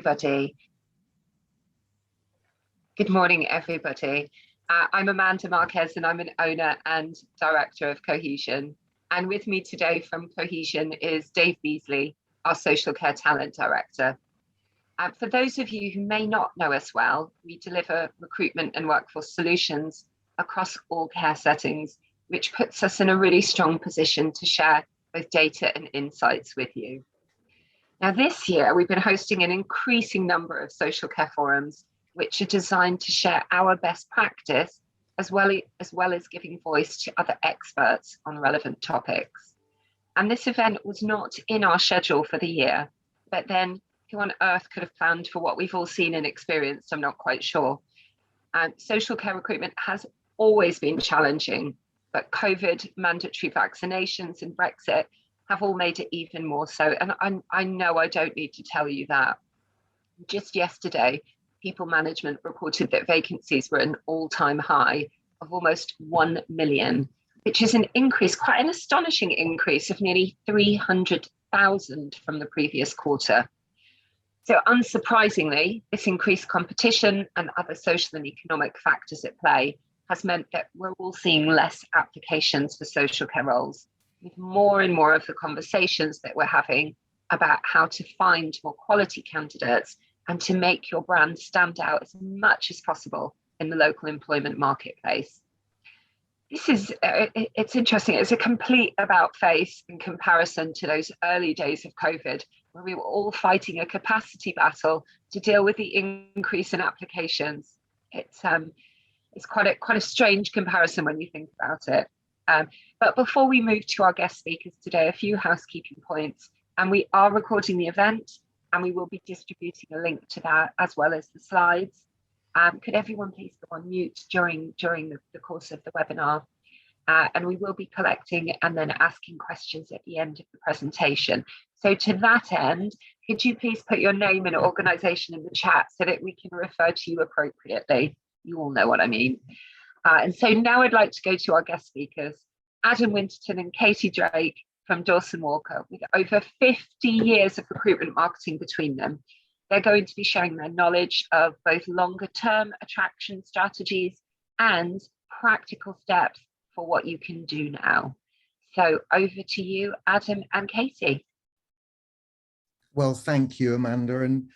everybody. Good morning, everybody. I'm Amanda Marquez, and I'm an owner and director of Cohesion. And with me today from Cohesion is Dave Beasley, our social care talent director. For those of you who may not know us well, we deliver recruitment and workforce solutions across all care settings, which puts us in a really strong position to share both data and insights with you. Now, this year, we've been hosting an increasing number of social care forums, which are designed to share our best practice, as well as giving voice to other experts on relevant topics. And this event was not in our schedule for the year, but then who on earth could have planned for what we've all seen and experienced? I'm not quite sure. Social care recruitment has always been challenging, but COVID, mandatory vaccinations and Brexit have all made it even more so. And I know I don't need to tell you that. Just yesterday, People Management reported that vacancies were at an all-time high of almost 1 million, which is an increase, quite an astonishing increase of nearly 300,000 from the previous quarter. So unsurprisingly, this increased competition and other social and economic factors at play has meant that we're all seeing less applications for social care roles, with more and more of the conversations that we're having about how to find more quality candidates and to make your brand stand out as much as possible in the local employment marketplace. It's interesting, it's a complete about face in comparison to those early days of COVID, where we were all fighting a capacity battle to deal with the increase in applications. It's quite a strange comparison when you think about it. But before we move to our guest speakers today, a few housekeeping points, and we are recording the event, and we will be distributing a link to that as well as the slides. Could everyone please go on mute during the course of the webinar? And we will be collecting and then asking questions at the end of the presentation. So to that end, could you please put your name and organisation in the chat so that we can refer to you appropriately? You all know what I mean. And so now I'd like to go to our guest speakers, Adam Winterton and Katie Drake from Dawson Walker, with over 50 years of recruitment marketing between them. They're going to be sharing their knowledge of both longer term attraction strategies and practical steps for what you can do now. So over to you, Adam and Katie. Well, thank you, Amanda, and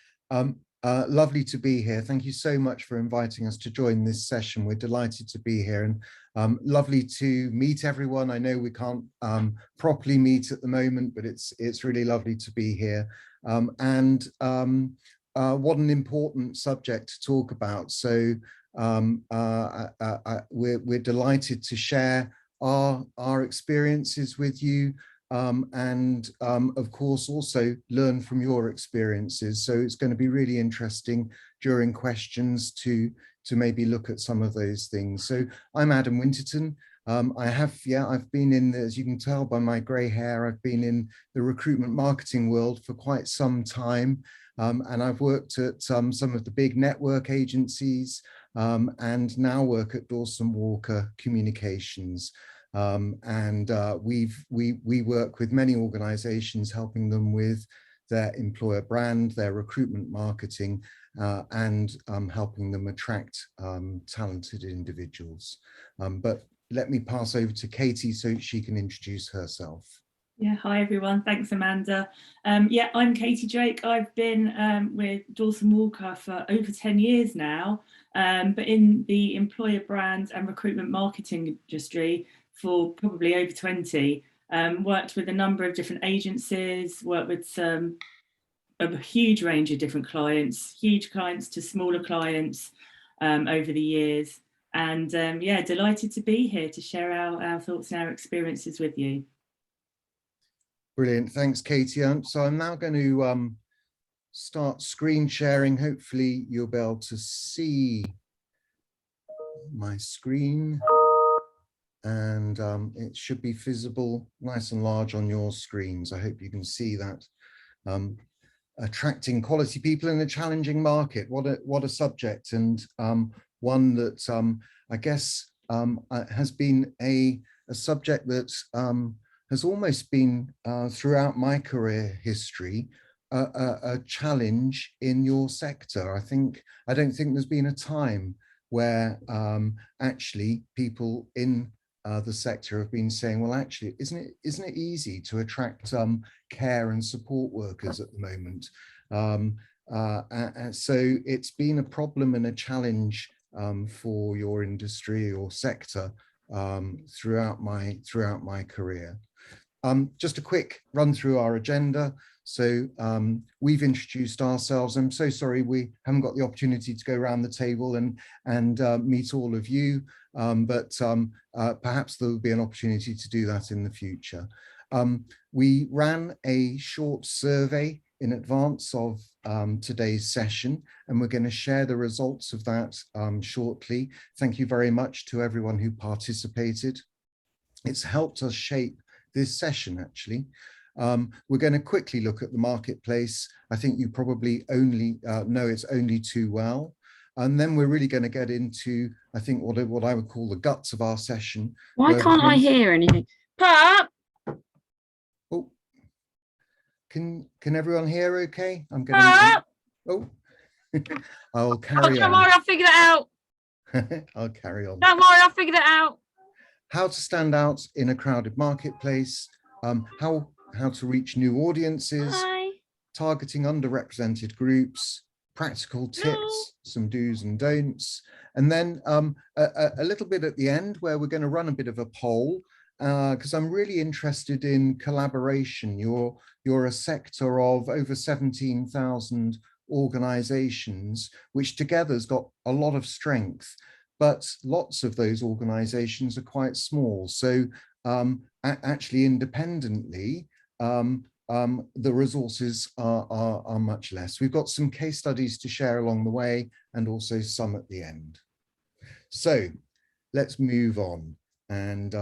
lovely to be here. Thank you so much for inviting us to join this session. We're delighted to be here, and lovely to meet everyone. I know we can't properly meet at the moment, but it's really lovely to be here. What an important subject to talk about. So we're delighted to share our experiences with you, and of course also learn from your experiences. So it's going to be really interesting during questions to maybe look at some of those things. So I'm Adam Winterton. I've been in, as you can tell by my grey hair, I've been in the recruitment marketing world for quite some time, and I've worked at some of the big network agencies, and now work at Dawson Walker Communications. We work with many organizations, helping them with their employer brand, their recruitment marketing, and helping them attract talented individuals. But let me pass over to Katie so she can introduce herself. Yeah, hi everyone. Thanks, Amanda. I'm Katie Drake. I've been with Dawson Walker for over 10 years now, but in the employer brand and recruitment marketing industry for probably over 20. Worked with a number of different agencies, worked with a huge range of different clients, huge clients to smaller clients over the years. And delighted to be here to share our thoughts and our experiences with you. Brilliant, thanks Katie. So I'm now going to start screen sharing. Hopefully you'll be able to see my screen, and it should be visible nice and large on your screens. I hope you can see that. Attracting quality people in a challenging market. What a subject, and one that I guess has been a subject that has almost been throughout my career history, a challenge in your sector. I don't think there's been a time where actually people in the sector have been saying, well, actually, isn't it easy to attract care and support workers at the moment? And so it's been a problem and a challenge for your industry or sector throughout my career. Just a quick run through our agenda. So we've introduced ourselves. I'm so sorry we haven't got the opportunity to go around the table and meet all of you, but perhaps there will be an opportunity to do that in the future. We ran a short survey in advance of today's session, and we're going to share the results of that shortly. Thank you very much to everyone who participated. It's helped us shape this session, actually. We're going to quickly look at the marketplace. I think you probably only know it's only too well. And then we're really going to get into, I think, what I would call the guts of our session. Why can't I hear anything? Pop! Oh, can everyone hear okay? I'm going Pop! Oh, I'll carry Don't on. worry, I'll figure that out. I'll carry on. Don't worry, I'll figure that out. How to stand out in a crowded marketplace, how to reach new audiences, Hi. targeting underrepresented groups, practical tips, some do's and don'ts, and then a little bit at the end where we're going to run a bit of a poll because I'm really interested in collaboration. You're a sector of over 17,000 organizations, which together has got a lot of strength, but lots of those organizations are quite small. So actually independently, the resources are much less. We've got some case studies to share along the way and also some at the end. So let's move on. And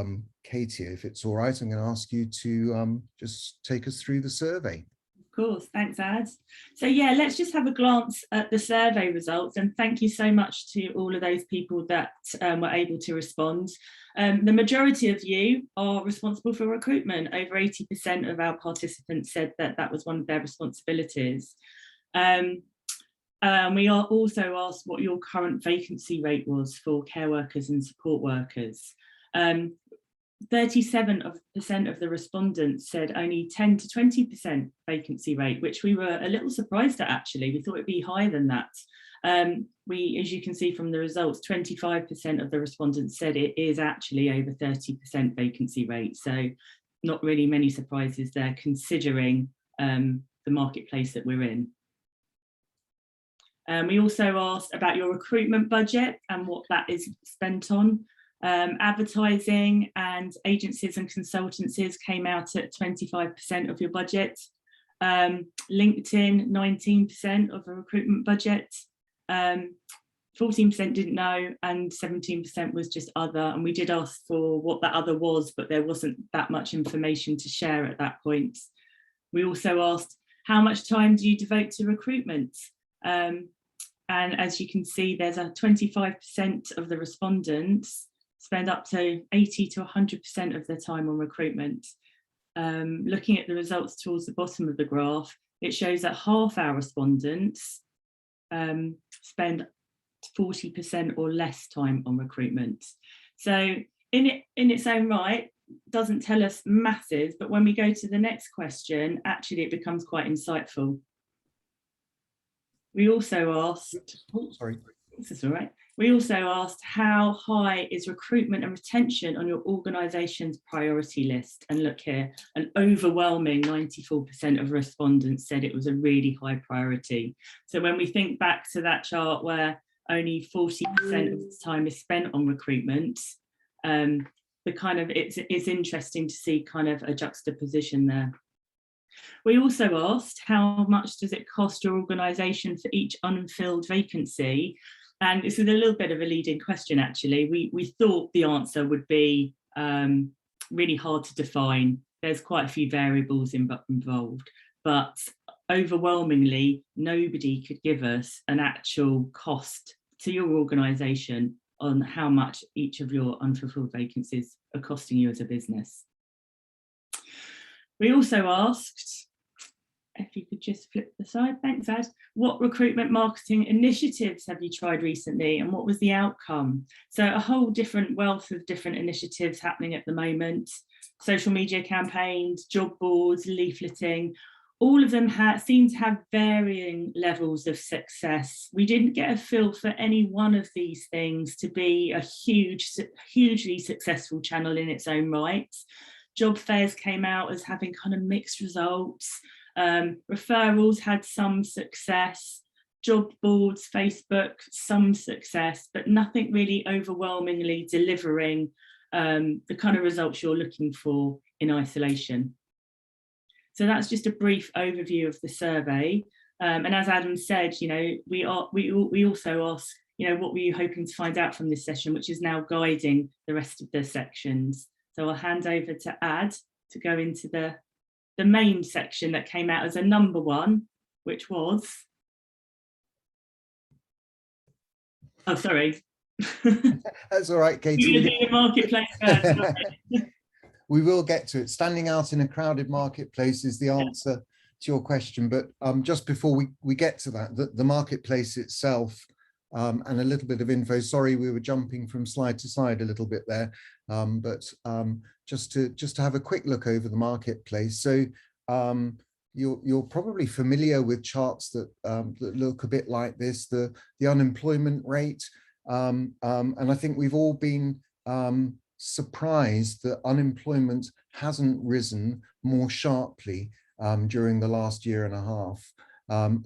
Katie, if it's all right, I'm going to ask you to just take us through the survey. Of course, thanks, Ad. So yeah, let's just have a glance at the survey results, and thank you so much to all of those people that were able to respond. The majority of you are responsible for recruitment. Over 80% of our participants said that that was one of their responsibilities. We are also asked what your current vacancy rate was for care workers and support workers. 37% of the respondents said only 10 to 20% vacancy rate, which we were a little surprised at, actually. We thought it'd be higher than that. As you can see from the results, 25% of the respondents said it is actually over 30% vacancy rate. So not really many surprises there, considering the marketplace that we're in. We also asked about your recruitment budget and what that is spent on. Advertising and agencies and consultancies came out at 25% of your budget. LinkedIn, 19% of the recruitment budget. 14% didn't know, and 17% was just other. And we did ask for what that other was, but there wasn't that much information to share at that point. We also asked, how much time do you devote to recruitment? And as you can see, there's a 25% of the respondents spend up to 80 to 100% of their time on recruitment. Looking at the results towards the bottom of the graph, it shows that half our respondents spend 40% or less time on recruitment. So in its own right, doesn't tell us masses, but when we go to the next question, actually it becomes quite insightful. We also asked, this is all right. We also asked, how high is recruitment and retention on your organisation's priority list? And look here, an overwhelming 94% of respondents said it was a really high priority. So when we think back to that chart where only 40% of the time is spent on recruitment, it's interesting to see kind of a juxtaposition there. We also asked, how much does it cost your organisation for each unfilled vacancy? And this is a little bit of a leading question, actually. We thought the answer would be really hard to define. There's quite a few variables involved, but overwhelmingly, nobody could give us an actual cost to your organisation on how much each of your unfulfilled vacancies are costing you as a business. We also asked, if you could just flip the slide, thanks Ad. What recruitment marketing initiatives have you tried recently and what was the outcome? So a whole different wealth of different initiatives happening at the moment. Social media campaigns, job boards, leafleting, all of them seem to have varying levels of success. We didn't get a feel for any one of these things to be a hugely successful channel in its own right. Job fairs came out as having kind of mixed results. Referrals had some success. Job boards, Facebook, some success, but nothing really overwhelmingly delivering the kind of results you're looking for in isolation. So that's just a brief overview of the survey. And as Adam said, you know, we also ask, you know, what were you hoping to find out from this session, which is now guiding the rest of the sections. So I'll hand over to Ad to go into the main section that came out as a number one, which was, oh, sorry. That's all right, Katie. You're doing the marketplace first. We will get to it. Standing out in a crowded marketplace is the answer to your question. But just before we get to that, the marketplace itself and a little bit of info. Sorry, we were jumping from slide to slide a little bit there. But just to have a quick look over the marketplace. So you're probably familiar with charts that look a bit like this, the unemployment rate. And I think we've all been surprised that unemployment hasn't risen more sharply during the last year and a half.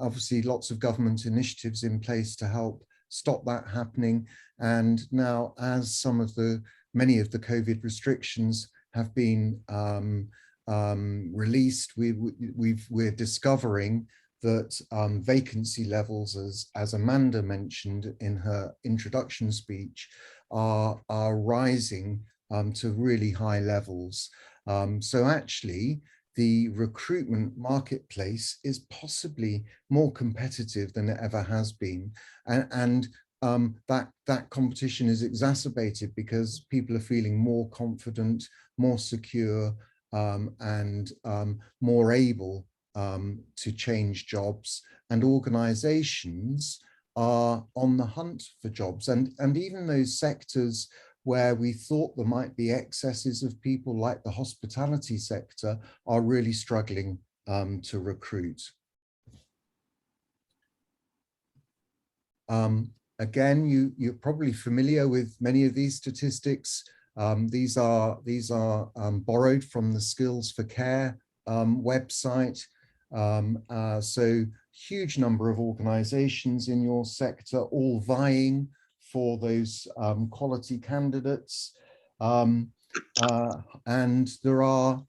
Obviously, lots of government initiatives in place to help stop that happening. And now, as many of the COVID restrictions have been released, we're discovering that vacancy levels, as Amanda mentioned in her introduction speech, are rising to really high levels. So actually, the recruitment marketplace is possibly more competitive than it ever has been. And that competition is exacerbated because people are feeling more confident, more secure, and more able to change jobs, and organizations are on the hunt for jobs, and even those sectors where we thought there might be excesses of people, like the hospitality sector, are really struggling to recruit. Again, you're probably familiar with many of these statistics. These are borrowed from the Skills for Care website. So huge number of organizations in your sector all vying for those quality candidates. And there are,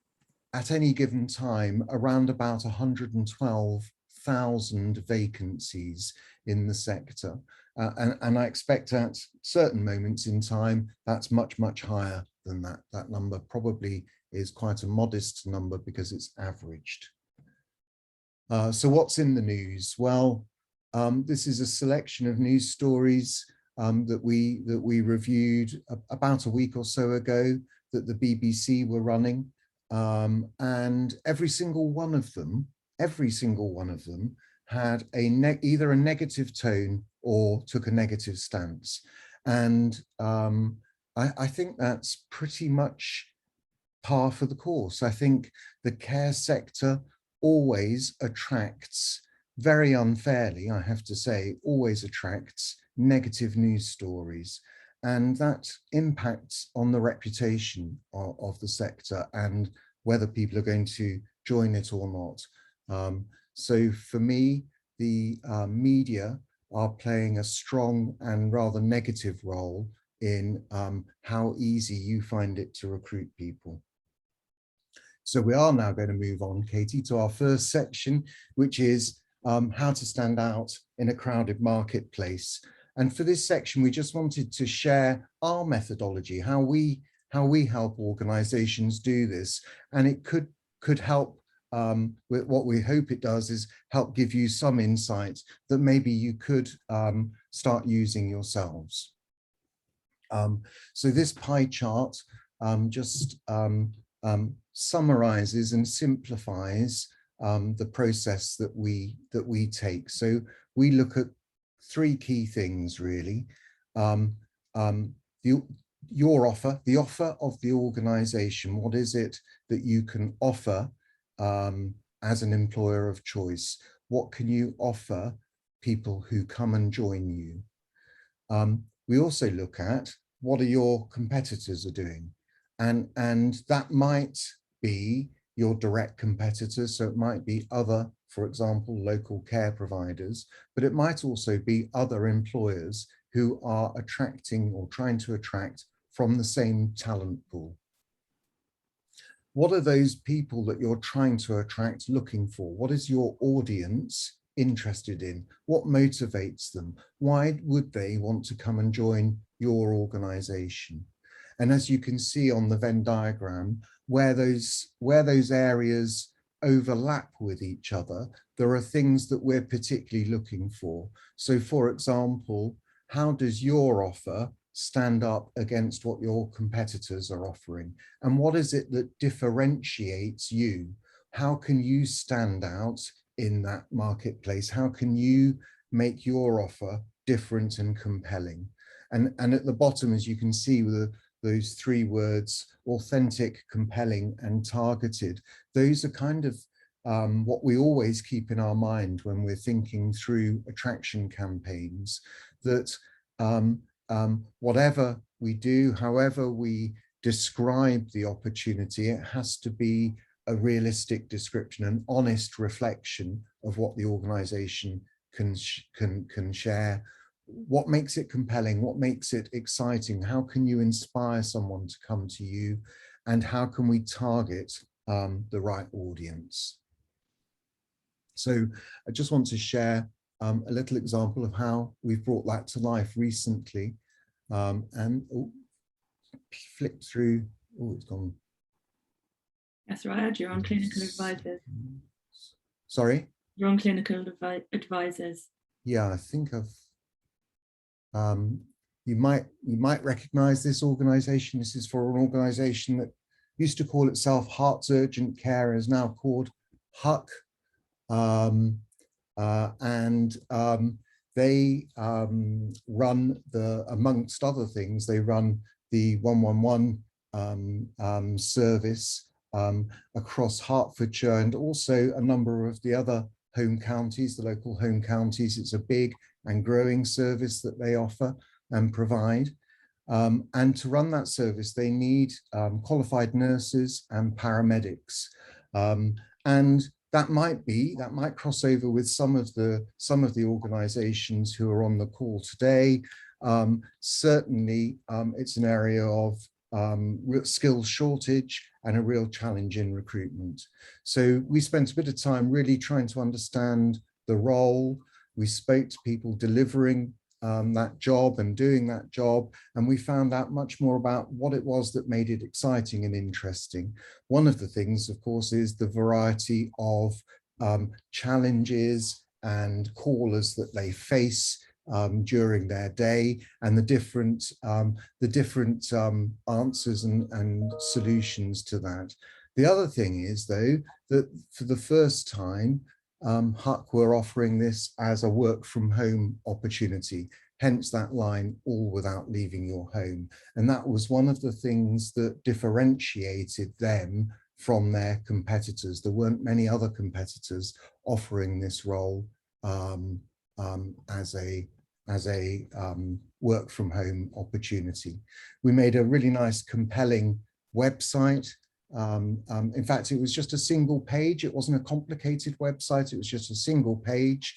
at any given time, around about 112,000 vacancies in the sector. And I expect at certain moments in time, that's much, much higher than that. That number probably is quite a modest number because it's averaged. So what's in the news? Well, this is a selection of news stories that we reviewed about a week or so ago that the BBC were running, and every single one of them had either a negative tone or took a negative stance. And I think that's pretty much par for the course. I think the care sector always attracts, very unfairly, I have to say, always attracts negative news stories. And that impacts on the reputation of the sector and whether people are going to join it or not. So for me, the media are playing a strong and rather negative role in how easy you find it to recruit people. So we are now going to move on, Katie, to our first section, which is how to stand out in a crowded marketplace. And for this section, we just wanted to share our methodology, how we help organizations do this. And it could help, with what we hope it does is help give you some insight that maybe you could start using yourselves. So this pie chart just summarizes and simplifies the process that we take. So we look at three key things really. Your offer, the offer of the organization. What is it that you can offer as an employer of choice? What can you offer people who come and join you? We also look at what are your competitors are doing, and that might be your direct competitors. So it might be other, for example, local care providers, but it might also be other employers who are attracting or trying to attract from the same talent pool. What are those people that you're trying to attract looking for? What is your audience interested in? What motivates them? Why would they want to come and join your organization? And as you can see on the Venn diagram, where those areas overlap with each other, there are things that we're particularly looking for. So for example, how does your offer stand up against what your competitors are offering? And what is it that differentiates you? How can you stand out in that marketplace? How can you make your offer different and compelling? And at the bottom, as you can see, with those three words, authentic, compelling, and targeted, those are kind of what we always keep in our mind when we're thinking through attraction campaigns, that whatever we do, however we describe the opportunity, it has to be a realistic description, an honest reflection of what the organization can share. What makes it compelling? What makes it exciting? How can you inspire someone to come to you? And how can we target the right audience? So I just want to share a little example of how we've brought that to life recently. Flip through, oh, it's gone. That's right, you're on clinical advisors. Sorry? You're on clinical advisors. Yeah, I think you might recognize this organization. This is for an organization that used to call itself Hearts Urgent Care, is now called HUC. They run amongst other things, they run the 111 service across Hertfordshire and also a number of the other home counties, the local home counties. It's a big and growing service that they offer and provide. And to run that service, they need qualified nurses and paramedics. And that might cross over with some of the organizations who are on the call today. Certainly, it's an area of skills shortage and a real challenge in recruitment. So we spent a bit of time really trying to understand the role. We spoke to people delivering that job and doing that job, and we found out much more about what it was that made it exciting and interesting. One of the things, of course, is the variety of challenges and callers that they face during their day, and the different answers and solutions to that. The other thing is, though, that for the first time, HUC were offering this as a work from home opportunity, hence that line, all without leaving your home. And that was one of the things that differentiated them from their competitors. There weren't many other competitors offering this role as a work from home opportunity. We made a really nice, compelling website. In fact, it was just a single page. It wasn't a complicated website. It was just a single page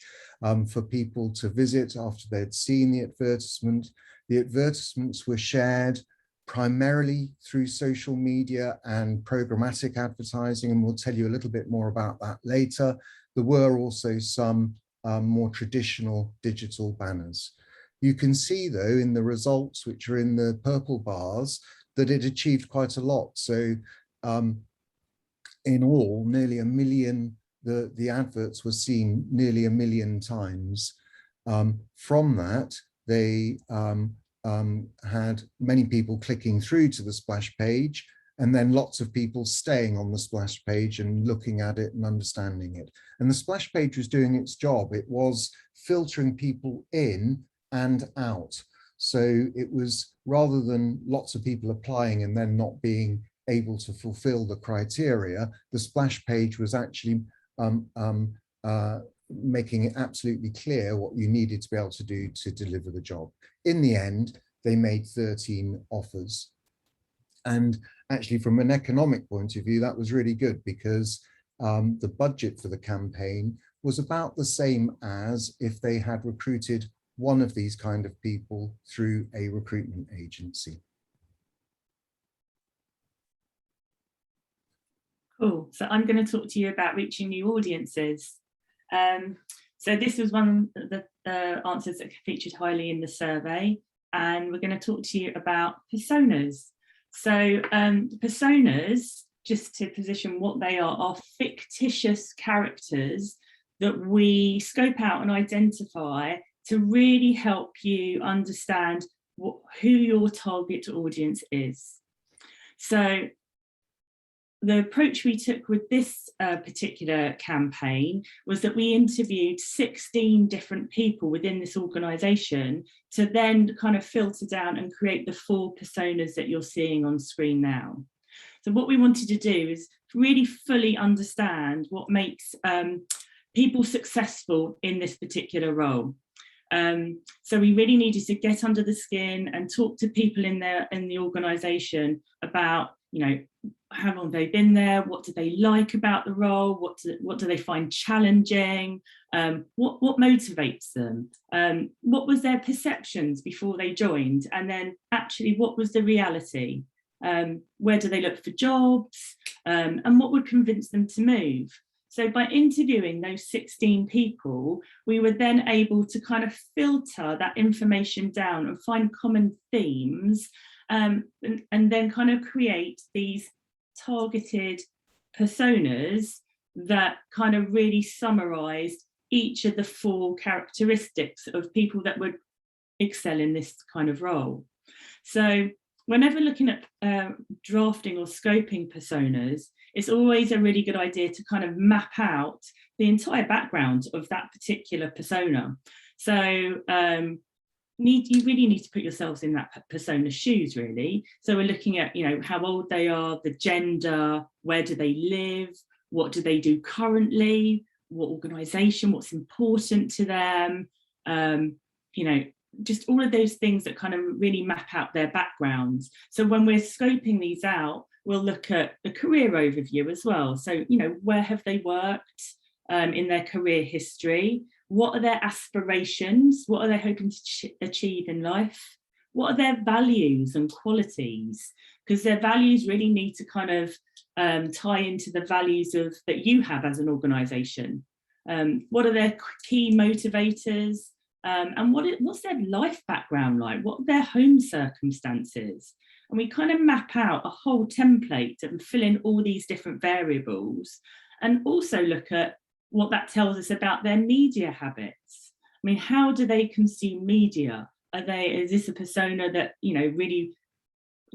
for people to visit after they'd seen the advertisement. The advertisements were shared primarily through social media and programmatic advertising, and we'll tell you a little bit more about that later. There were also some more traditional digital banners. You can see, though, in the results, which are in the purple bars, that it achieved quite a lot. So in all, nearly 1 million, the adverts were seen nearly 1 million times. From that, they had many people clicking through to the splash page, and then lots of people staying on the splash page and looking at it and understanding it. And the splash page was doing its job. It was filtering people in and out. So it was, rather than lots of people applying and then not being able to fulfill the criteria, the splash page was actually making it absolutely clear what you needed to be able to do to deliver the job. In the end, they made 13 offers. And actually, from an economic point of view, that was really good, because the budget for the campaign was about the same as if they had recruited one of these kind of people through a recruitment agency. Cool. So I'm going to talk to you about reaching new audiences. So this was one of the answers that featured highly in the survey, and we're going to talk to you about personas. So personas, just to position what they are fictitious characters that we scope out and identify to really help you understand who your target audience is. So the approach we took with this particular campaign was that we interviewed 16 different people within this organisation to then kind of filter down and create the 4 personas that you're seeing on screen now. So what we wanted to do is really fully understand what makes people successful in this particular role. So we really needed to get under the skin and talk to people in the organisation about, you know, how long they've been there, what do they like about the role, what do they find challenging, what motivates them, what was their perceptions before they joined, and then actually what was the reality, where do they look for jobs, and what would convince them to move. So by interviewing those 16 people, we were then able to kind of filter that information down and find common themes, and then kind of create these targeted personas that kind of really summarised each of the 4 characteristics of people that would excel in this kind of role. So whenever looking at drafting or scoping personas, it's always a really good idea to kind of map out the entire background of that particular persona. So you really need to put yourselves in that persona's shoes, really. So we're looking at, you know, how old they are, the gender, where do they live, what do they do currently, what organisation, what's important to them, you know, just all of those things that kind of really map out their backgrounds. So when we're scoping these out, we'll look at the career overview as well. So, you know, where have they worked in their career history? What are their aspirations? What are they hoping to achieve in life? What are their values and qualities? Because their values really need to kind of tie into the values that you have as an organisation. What are their key motivators? And what's their life background like? What are their home circumstances? And we kind of map out a whole template and fill in all these different variables, and also look at what that tells us about their media habits. I mean, how do they consume media? Is this a persona that, you know, really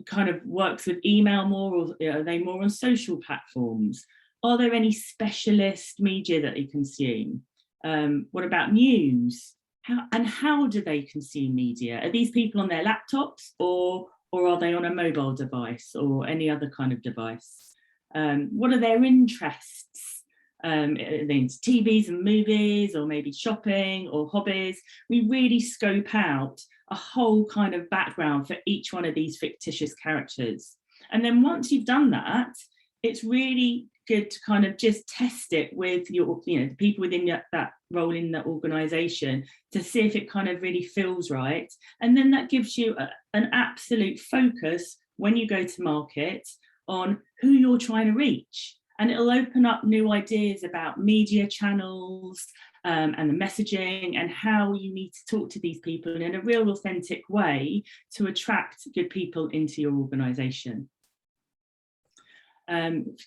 kind of works with email more, or are they more on social platforms? Are there any specialist media that they consume? What about news? How do they consume media? Are these people on their laptops, or are they on a mobile device or any other kind of device? What are their interests? Are they into TVs and movies, or maybe shopping or hobbies? We really scope out a whole kind of background for each one of these fictitious characters. And then once you've done that, it's really good to kind of just test it with your, you know, the people within that role in the organisation to see if it kind of really feels right. And then that gives you an absolute focus when you go to market on who you're trying to reach. And it'll open up new ideas about media channels and the messaging and how you need to talk to these people in a real authentic way to attract good people into your organisation.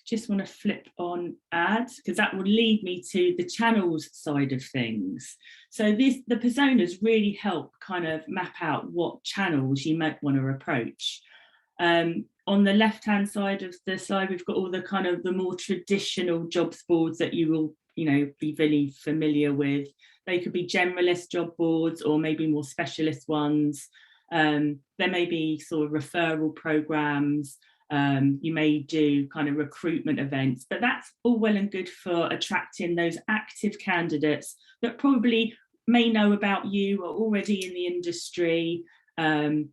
Just want to flip on ads, because that will lead me to the channels side of things. So the personas really help kind of map out what channels you might want to approach. on the left-hand side of the slide, we've got all the kind of the more traditional jobs boards that you will, be really familiar with. They could be generalist job boards or maybe more specialist ones. There may be sort of referral programs. You may do kind of recruitment events, but that's all well and good for attracting those active candidates that probably may know about you, or already in the industry, and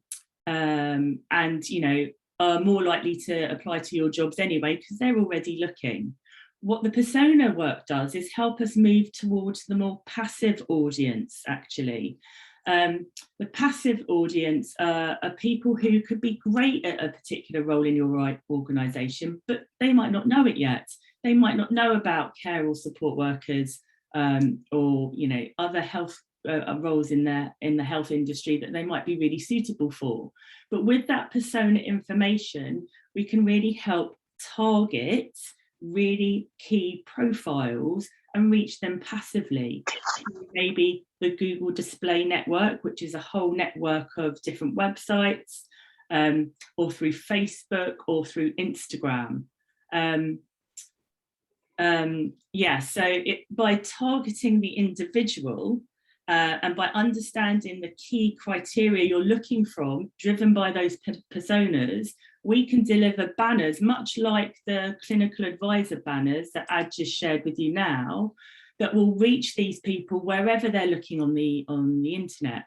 are more likely to apply to your jobs anyway because they're already looking. What the persona work does is help us move towards the more passive audience, actually. The passive audience are people who could be great at a particular role in your organisation, but they might not know it yet. They might not know about care or support workers, or other health roles in the health industry that they might be really suitable for. But with that persona information, we can really help target really key profiles and reach them passively. Maybe the Google Display Network, which is a whole network of different websites, or through Facebook or through Instagram. So by targeting the individual and by understanding the key criteria you're looking from, driven by those personas, we can deliver banners, much like the clinical advisor banners that Ad just shared with you now, that will reach these people wherever they're looking on the internet.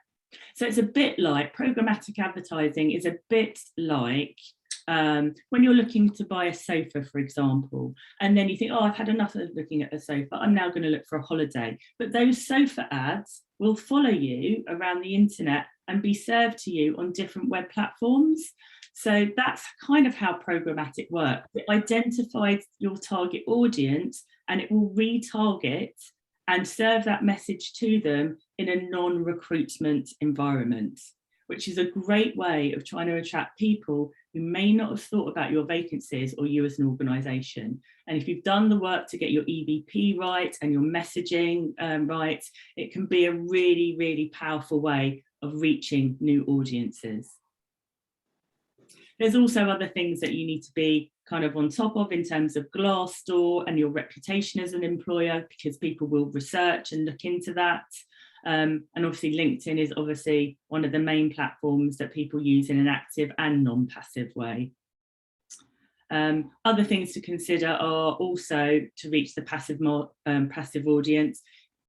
So it's a bit like programmatic advertising is a bit like when you're looking to buy a sofa, for example, and then you think, oh, I've had enough of looking at a sofa, I'm now going to look for a holiday. But those sofa ads will follow you around the internet and be served to you on different web platforms. So that's kind of how programmatic works. It identifies your target audience and it will retarget and serve that message to them in a non-recruitment environment, which is a great way of trying to attract people who may not have thought about your vacancies or you as an organisation. And if you've done the work to get your EVP right and your messaging right, it can be a really, really powerful way of reaching new audiences. There's also other things that you need to be kind of on top of in terms of Glassdoor and your reputation as an employer, because people will research and look into that. And obviously LinkedIn is obviously one of the main platforms that people use in an active and non-passive way. Other things to consider are also to reach the passive audience,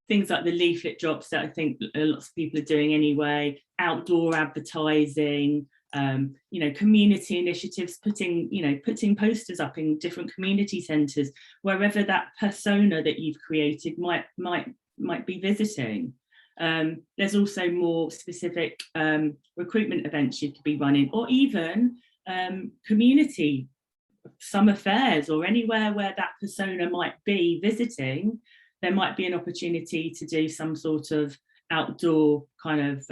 things like the leaflet drops that I think lots of people are doing anyway, outdoor advertising, community initiatives, putting posters up in different community centres, wherever that persona that you've created might be visiting. There's also more specific recruitment events you could be running, or even community summer fairs, or anywhere where that persona might be visiting. There might be an opportunity to do some sort of outdoor kind of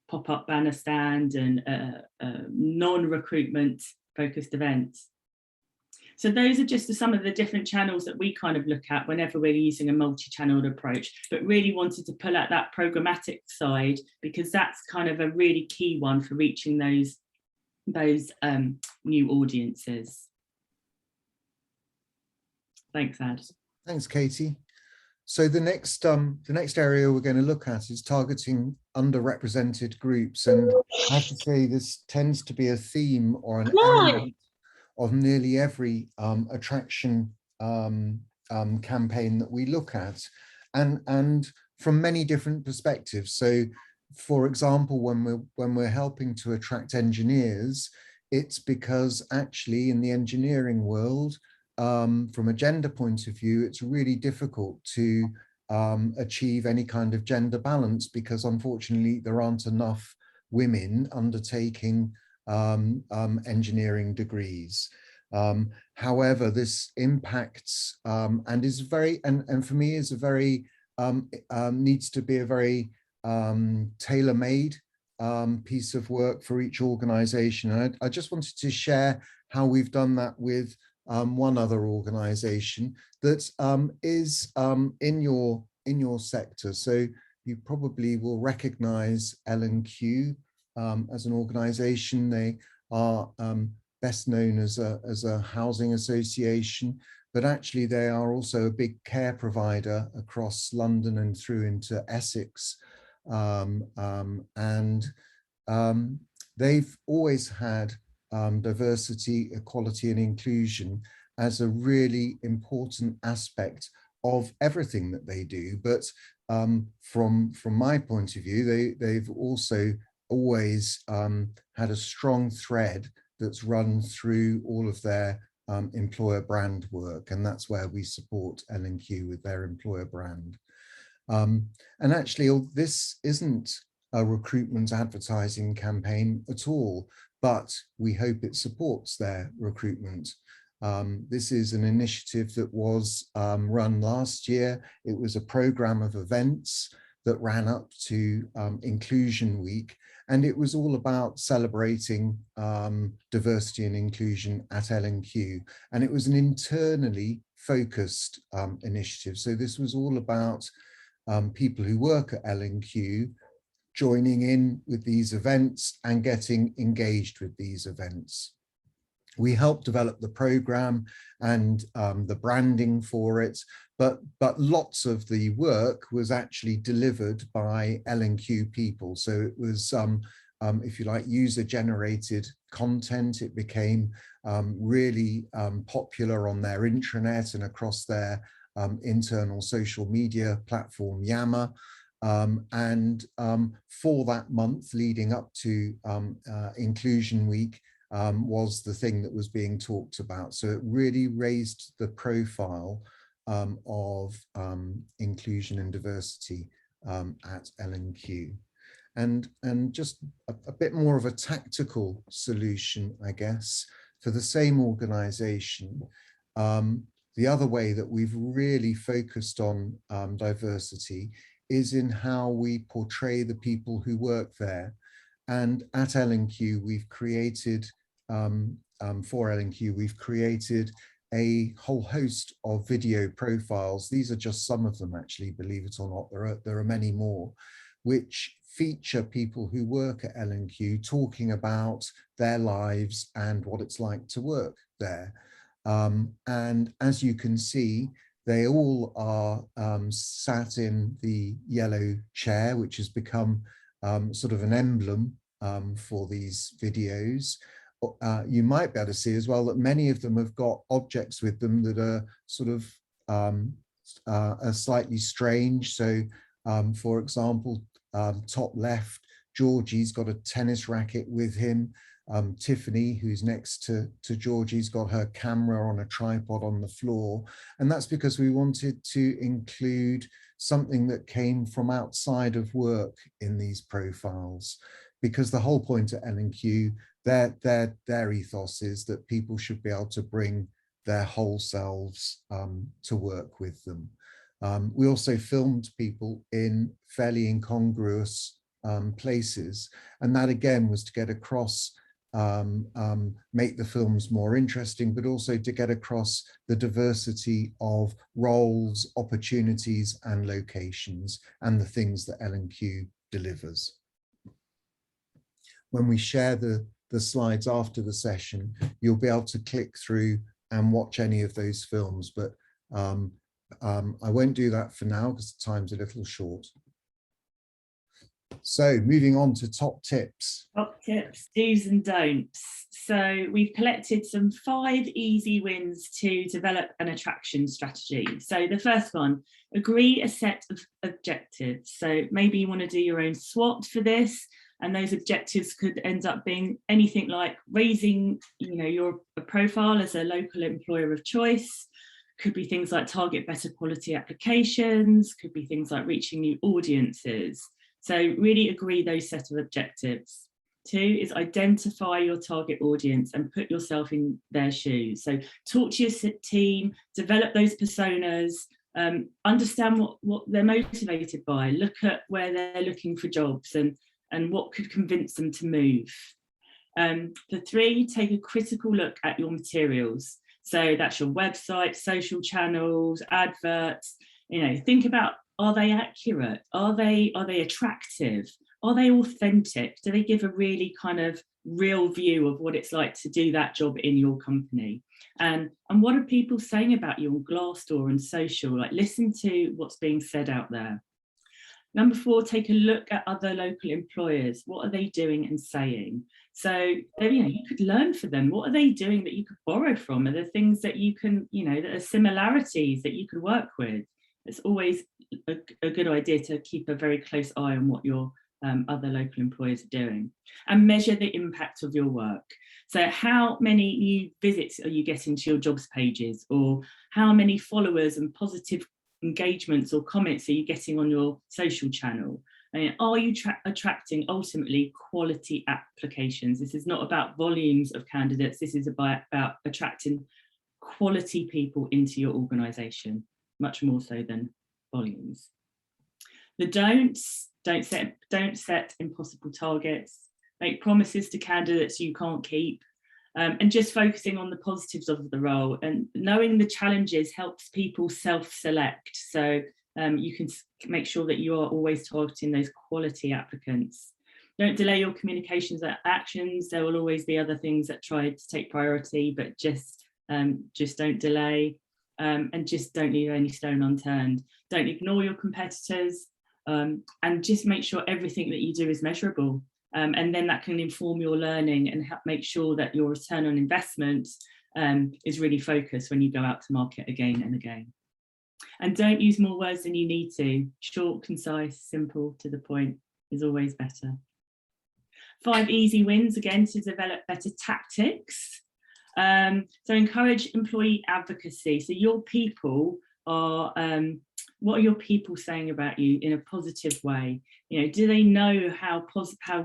pop-up banner stand and non-recruitment focused events. So those are just some of the different channels that we kind of look at whenever we're using a multi-channeled approach, but really wanted to pull out that programmatic side because that's kind of a really key one for reaching those new audiences. Thanks, Ad. Thanks, Katie. So the next area we're going to look at is targeting underrepresented groups, and I have to say this tends to be a theme or an element of nearly every attraction campaign that we look at, and from many different perspectives. So, for example, when we're helping to attract engineers, it's because actually in the engineering world, from a gender point of view, it's really difficult to achieve any kind of gender balance because unfortunately there aren't enough women undertaking engineering degrees. However, this impacts and is very, and for me is a very, needs to be a very tailor-made piece of work for each organization. And I just wanted to share how we've done that with one other organization that is in your sector. So you probably will recognize L&Q as an organization. They are best known as a housing association, but actually they are also a big care provider across London and through into Essex. They've always had diversity, equality and inclusion as a really important aspect of everything that they do. But from my point of view, they've also always had a strong thread that's run through all of their employer brand work, and that's where we support L&Q with their employer brand. And actually, this isn't a recruitment advertising campaign at all, but we hope it supports their recruitment. This is an initiative that was run last year. It was a program of events that ran up to Inclusion Week, and it was all about celebrating diversity and inclusion at L&Q. And it was an internally focused initiative. So this was all about people who work at L&Q joining in with these events and getting engaged with these events. We helped develop the program and the branding for it, but lots of the work was actually delivered by L&Q people. So it was, if you like, user-generated content. It became really popular on their intranet and across their internal social media platform, Yammer. For that month leading up to Inclusion Week, was the thing that was being talked about. So it really raised the profile of inclusion and diversity at L&Q. And just a bit more of a tactical solution, I guess, for the same organization. The other way that we've really focused on diversity is in how we portray the people who work there. And at L&Q, we've created, for L&Q, we've created a whole host of video profiles. These are just some of them, actually, believe it or not. There are many more, which feature people who work at L&Q talking about their lives and what it's like to work there. And as you can see, they all are sat in the yellow chair, which has become sort of an emblem for these videos. You might be able to see as well that many of them have got objects with them that are sort of are slightly strange. So for example, top left, Georgie's got a tennis racket with him. Tiffany, who's next to Georgie's got her camera on a tripod on the floor. And that's because we wanted to include something that came from outside of work in these profiles, because the whole point at L&Q, their ethos is that people should be able to bring their whole selves to work with them. We also filmed people in fairly incongruous places, and that again was to get across make the films more interesting, but also to get across the diversity of roles, opportunities and locations and the things that L&Q delivers. When we share the slides after the session, you'll be able to click through and watch any of those films, but I won't do that for now because the time's a little short. So moving on to top tips. Top tips, do's and don'ts. So we've collected some 5 easy wins to develop an attraction strategy. So the first one, agree a set of objectives. So maybe you want to do your own SWOT for this, and those objectives could end up being anything like raising, your profile as a local employer of choice. Could be things like target better quality applications, could be things like reaching new audiences. So really agree those set of objectives. 2 is identify your target audience and put yourself in their shoes. So talk to your team, develop those personas, understand what they're motivated by, look at where they're looking for jobs and what could convince them to move. For 3, take a critical look at your materials. So that's your website, social channels, adverts. Think about, are they accurate? Are they attractive? are they authentic? Do they give a really kind of real view of what it's like to do that job in your company? And what are people saying about you on Glassdoor and social? Like, listen to what's being said out there. Number 4, take a look at other local employers. What are they doing and saying? So, you know, you could learn from them. What are they doing that you could borrow from? Are there things that you can, you know, that are similarities that you could work with? It's always a good idea to keep a very close eye on what your other local employers are doing, and measure the impact of your work. So how many new visits are you getting to your jobs pages, or how many followers and positive engagements or comments are you getting on your social channel? And are you attracting ultimately quality applications? This is not about volumes of candidates. This is about attracting quality people into your organisation, much more so than volumes. The don'ts: don't set impossible targets, make promises to candidates you can't keep, and just focusing on the positives of the role. And knowing the challenges helps people self-select. So you can make sure that you are always targeting those quality applicants. Don't delay your communications or actions. There will always be other things that try to take priority, but just don't delay, and just don't leave any stone unturned. Don't ignore your competitors, and just make sure everything that you do is measurable. And then that can inform your learning and help make sure that your return on investment is really focused when you go out to market again and again. And don't use more words than you need to. Short, concise, simple, to the point is always better. 5 easy wins, again, to develop better tactics. So encourage employee advocacy. So your people are, what are your people saying about you in a positive way? You know, do they know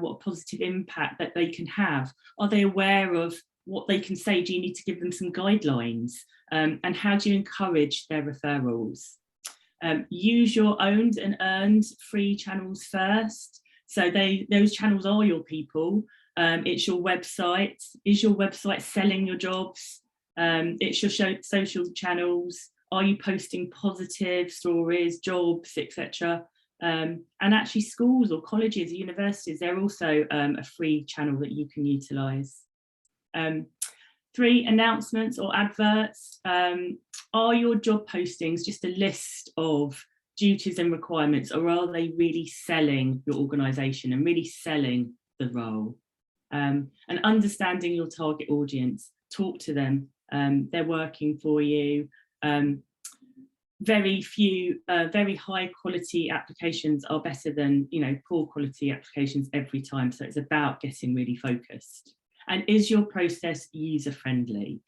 what positive impact that they can have? Are they aware of what they can say? Do you need to give them some guidelines? And how do you encourage their referrals? Use your owned and earned free channels first. So those channels are your people. It's your website. Is your website selling your jobs? It's your social channels. Are you posting positive stories, jobs, etc.? And actually schools or colleges or universities, they're also a free channel that you can utilise. 3, announcements or adverts. Are your job postings just a list of duties and requirements, or are they really selling your organisation and really selling the role? And understanding your target audience. Talk to them. They're working for you. Very few, very high quality applications are better than, you know, poor quality applications every time. So it's about getting really focused. And is your process user friendly?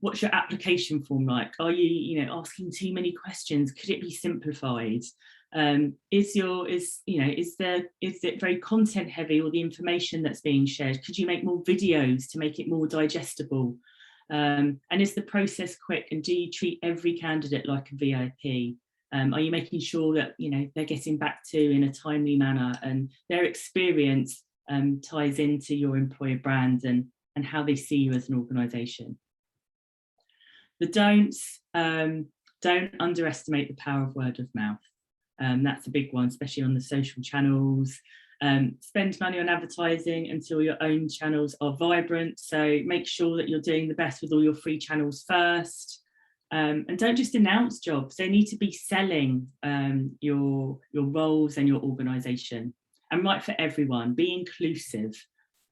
What's your application form like? Are you, asking too many questions? Could it be simplified? Is it very content heavy, or the information that's being shared? Could you make more videos to make it more digestible? And is the process quick, and do you treat every candidate like a VIP? Are you making sure that they're getting back to in a timely manner, and their experience ties into your employer brand and how they see you as an organisation? The don'ts: don't underestimate the power of word of mouth. That's a big one, especially on the social channels. Spend money on advertising until your own channels are vibrant. So make sure that you're doing the best with all your free channels first. And don't just announce jobs. They need to be selling your roles and your organisation. And right for everyone. Be inclusive,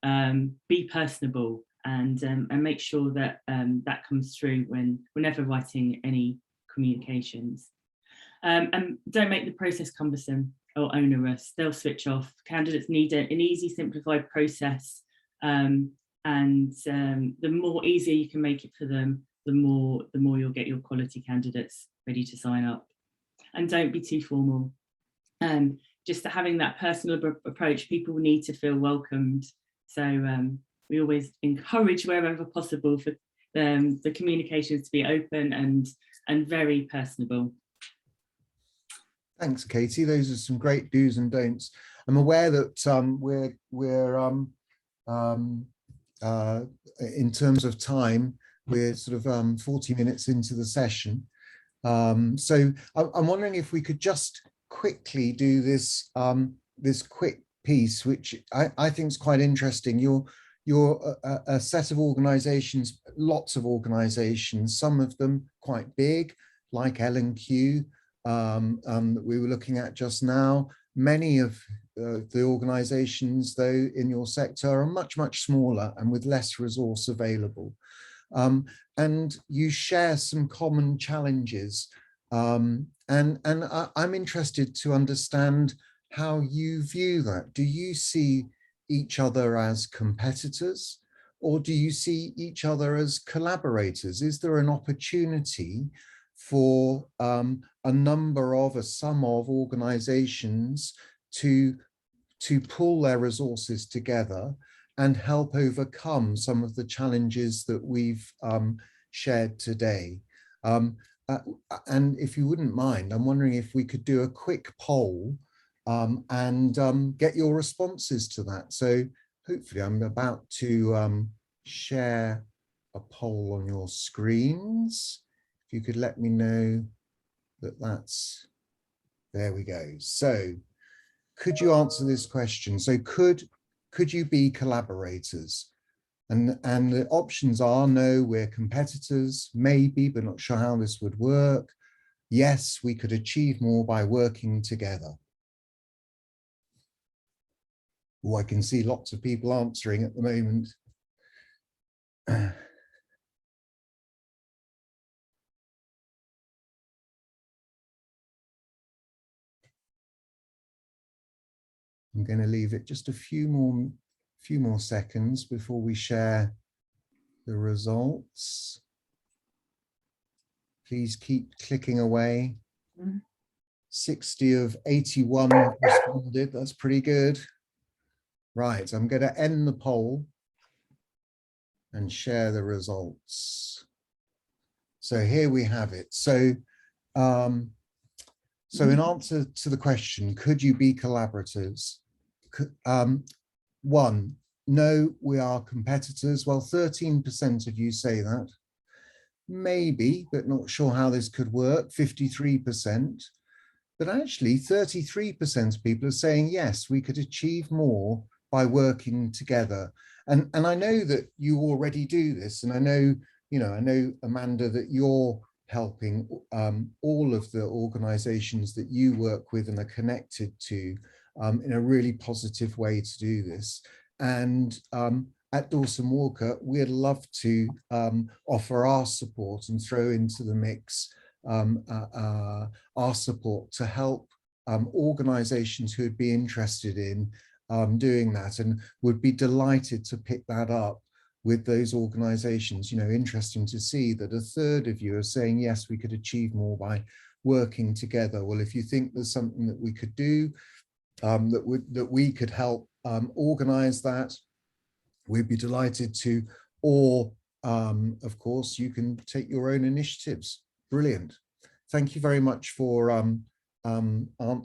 be personable, and make sure that that comes through whenever writing any communications. And don't make the process cumbersome or onerous. They'll switch off. Candidates need an easy, simplified process, and the more easier you can make it for them, the more you'll get your quality candidates ready to sign up. And don't be too formal. Just having that personal approach, people need to feel welcomed. So we always encourage, wherever possible, for the communications to be open and very personable. Thanks, Katie. Those are some great do's and don'ts. I'm aware that we're in terms of time, we're sort of 40 minutes into the session. So I'm wondering if we could just quickly do this this quick piece, which I think is quite interesting. You're a set of organizations, lots of organizations, some of them quite big, like L&Q that we were looking at just now. Many of the organizations, though, in your sector are much, much smaller and with less resource available. And you share some common challenges. And I'm interested to understand how you view that. Do you see each other as competitors, or do you see each other as collaborators? Is there an opportunity for a sum of organizations to pull their resources together and help overcome some of the challenges that we've shared today? And if you wouldn't mind, I'm wondering if we could do a quick poll and get your responses to that. So hopefully I'm about to share a poll on your screens. If you could let me know that there we go. So could you answer this question? So could you be collaborators? And the options are: no, we're competitors, maybe, but not sure how this would work. Yes, we could achieve more by working together. Oh, I can see lots of people answering at the moment. I'm going to leave it just a few more seconds before we share the results. Please keep clicking away. 60 of 81 responded. That's pretty good. Right, I'm going to end the poll and share the results. So here we have it. So, so in answer to the question, could you be collaborators? One, no, we are competitors. Well, 13% of you say that. Maybe, but not sure how this could work, 53%. But actually 33% of people are saying, yes, we could achieve more by working together. And I know that you already do this. And I know, Amanda, that you're helping all of the organizations that you work with and are connected to in a really positive way to do this. And at Dawson Walker, we'd love to offer our support and throw into the mix our support to help organizations who would be interested in doing that, and would be delighted to pick that up with those organizations. Interesting to see that a third of you are saying, yes, we could achieve more by working together. Well, if you think there's something that we could do, that we could help organize that, we'd be delighted to. Or, of course, you can take your own initiatives. Brilliant. Thank you very much for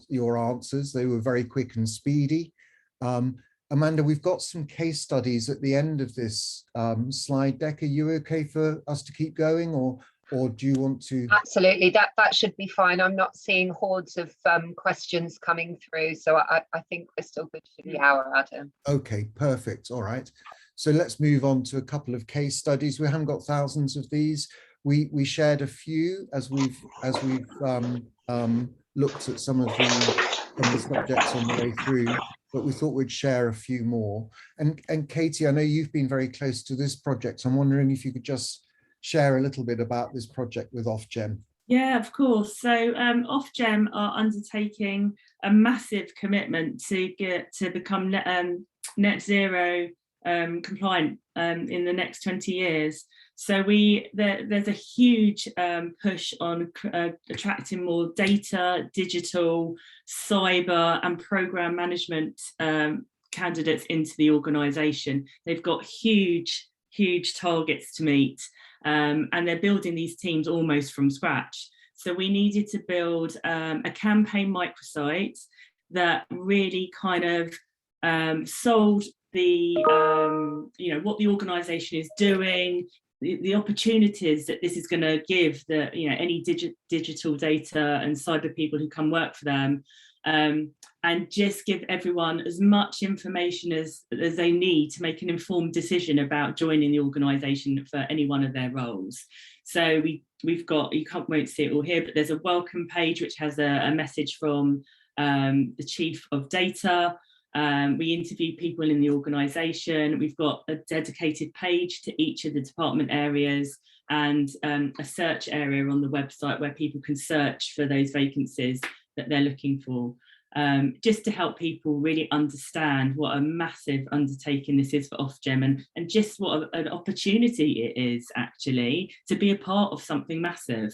your answers. They were very quick and speedy. Amanda, we've got some case studies at the end of this slide deck. Are you okay for us to keep going, or do you want to? Absolutely, that should be fine. I'm not seeing hordes of questions coming through, so I think we're still good for the hour, Adam. Okay, perfect. All right. So let's move on to a couple of case studies. We haven't got thousands of these. We shared a few as we've looked at some of the subjects on the way through, but we thought we'd share a few more. And Katie, I know you've been very close to this project. I'm wondering if you could just share a little bit about this project with Ofgem. Yeah, of course. So Ofgem are undertaking a massive commitment to become net zero compliant in the next 20 years. So there's a huge push on attracting more data, digital, cyber and program management candidates into the organisation. They've got huge targets to meet, and they're building these teams almost from scratch. So we needed to build a campaign microsite that really kind of sold the what the organisation is doing, the opportunities that this is going to give any digital data and cyber people who come work for them, and just give everyone as much information as they need to make an informed decision about joining the organisation for any one of their roles. So we've got, won't see it all here, but there's a welcome page which has a message from the Chief of Data. We interview people in the organisation. We've got a dedicated page to each of the department areas, and a search area on the website where people can search for those vacancies that they're looking for, just to help people really understand what a massive undertaking this is for Ofgem, and just what an opportunity it is actually to be a part of something massive.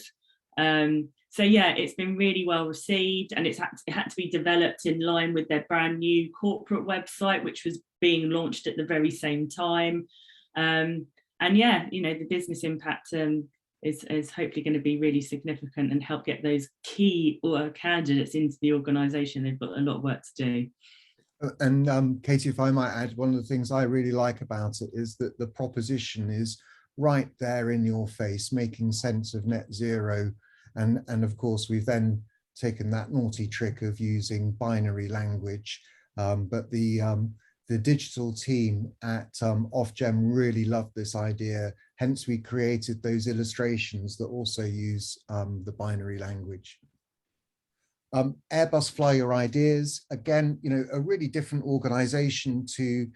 So yeah, it's been really well received, and it had to be developed in line with their brand new corporate website, which was being launched at the very same time. And yeah, you know, the business impact is hopefully going to be really significant and help get those key candidates into the organisation. They've got a lot of work to do. And Katie, if I might add, one of the things I really like about it is that the proposition is right there in your face, making sense of net zero. And of course, we've then taken that naughty trick of using binary language, but the digital team at Ofgem really loved this idea. Hence, we created those illustrations that also use the binary language. Airbus Fly Your Ideas, again, you know, a really different organisation to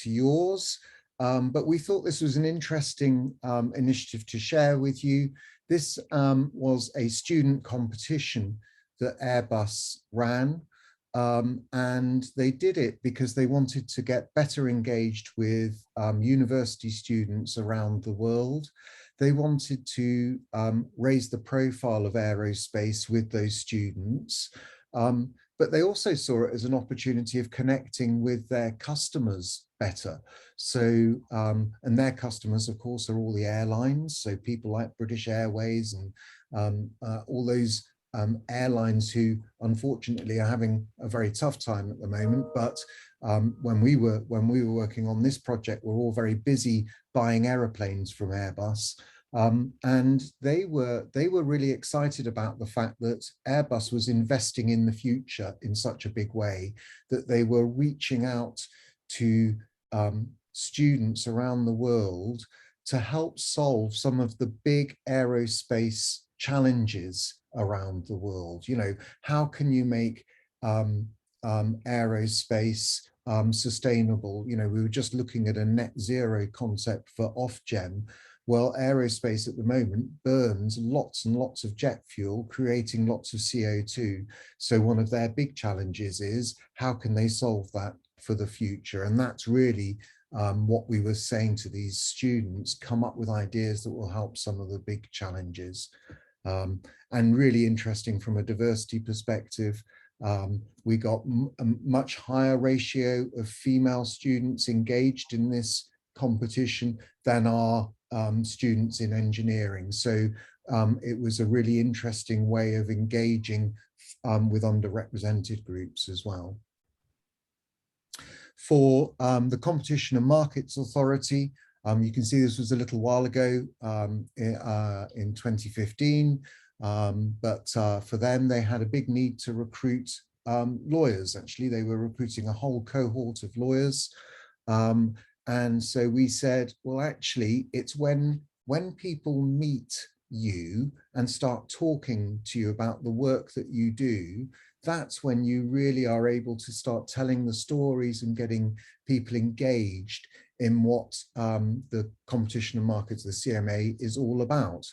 yours, but we thought this was an interesting initiative to share with you. This was a student competition that Airbus ran. And they did it because they wanted to get better engaged with university students around the world. They wanted to raise the profile of aerospace with those students, but they also saw it as an opportunity of connecting with their customers better. So, and their customers, of course, are all the airlines. So people like British Airways and all those airlines who unfortunately are having a very tough time at the moment. But when we were working on this project, we're all very busy buying aeroplanes from Airbus, and they were really excited about the fact that Airbus was investing in the future in such a big way that they were reaching out to students around the world to help solve some of the big aerospace challenges around the world. You know, how can you make aerospace sustainable? You know, we were just looking at a net zero concept for Ofgem. Well, aerospace at the moment burns lots and lots of jet fuel, creating lots of CO2. So one of their big challenges is how can they solve that for the future? And that's really what we were saying to these students, come up with ideas that will help some of the big challenges. And really interesting from a diversity perspective, we got a much higher ratio of female students engaged in this competition than our students in engineering. So it was a really interesting way of engaging with underrepresented groups as well. For the Competition and Markets Authority, you can see this was a little while ago in 2015, but for them, they had a big need to recruit lawyers. Actually, they were recruiting a whole cohort of lawyers. And so we said, well, actually, it's when people meet you and start talking to you about the work that you do, that's when you really are able to start telling the stories and getting people engaged in what the Competition and Markets, the CMA, is all about.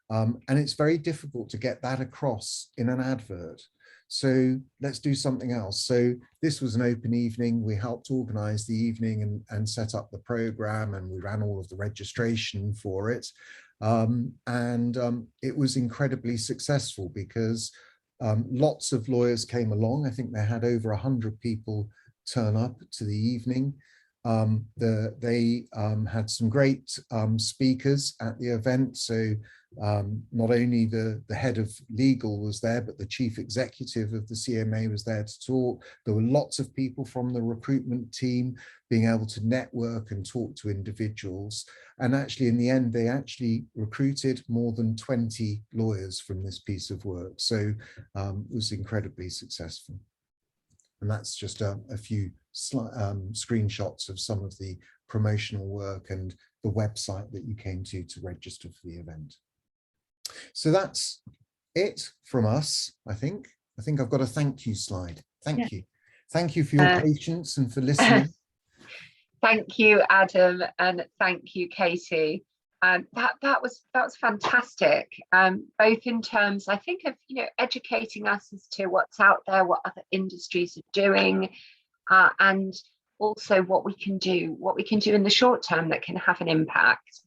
And it's very difficult to get that across in an advert. So let's do something else. So this was an open evening. We helped organize the evening and set up the program, and we ran all of the registration for it. It was incredibly successful because lots of lawyers came along. I think they had over 100 people turn up to the evening. They had some great speakers at the event. So not only the head of legal was there, but the chief executive of the CMA was there to talk. There were lots of people from the recruitment team being able to network and talk to individuals. And actually, in the end, they actually recruited more than 20 lawyers from this piece of work. So it was incredibly successful. And that's just a few screenshots of some of the promotional work and the website that you came to register for the event. So that's it from us, I think. I think I've got a thank you slide. Thank you. Thank you for your patience and for listening. Thank you, Adam, and thank you, Katie. That was fantastic. Both in terms, I think, of educating us as to what's out there, what other industries are doing, and also what we can do in the short term that can have an impact.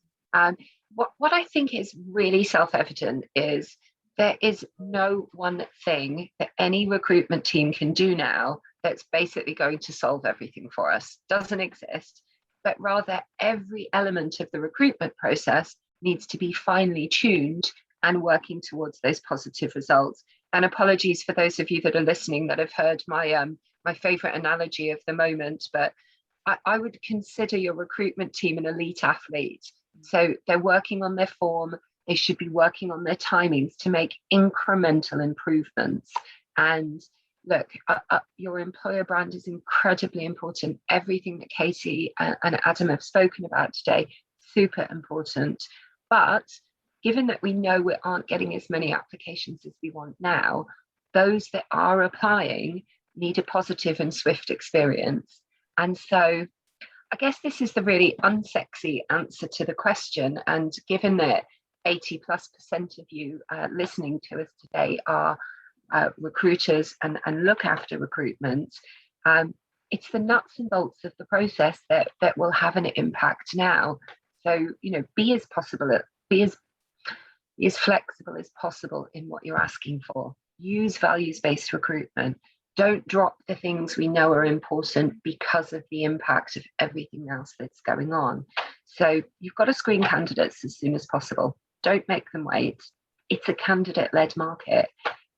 What I think is really self-evident is there is no one thing that any recruitment team can do now that's basically going to solve everything for us. Doesn't exist, but rather every element of the recruitment process needs to be finely tuned and working towards those positive results. And apologies for those of you that are listening that have heard my my favorite analogy of the moment, but I would consider your recruitment team an elite athlete. So they're working on their form. They should be working on their timings to make incremental improvements. And look, your employer brand is incredibly important. Everything that Katie and Adam have spoken about today, super important. But given that we know we aren't getting as many applications as we want now, those that are applying need a positive and swift experience. And so I guess this is the really unsexy answer to the question. And given that 80+% of you listening to us today are recruiters and look after recruitment, it's the nuts and bolts of the process that will have an impact now. So, be as flexible as possible in what you're asking for. Use values-based recruitment. Don't drop the things we know are important because of the impact of everything else that's going on. So you've got to screen candidates as soon as possible. Don't make them wait. It's a candidate-led market.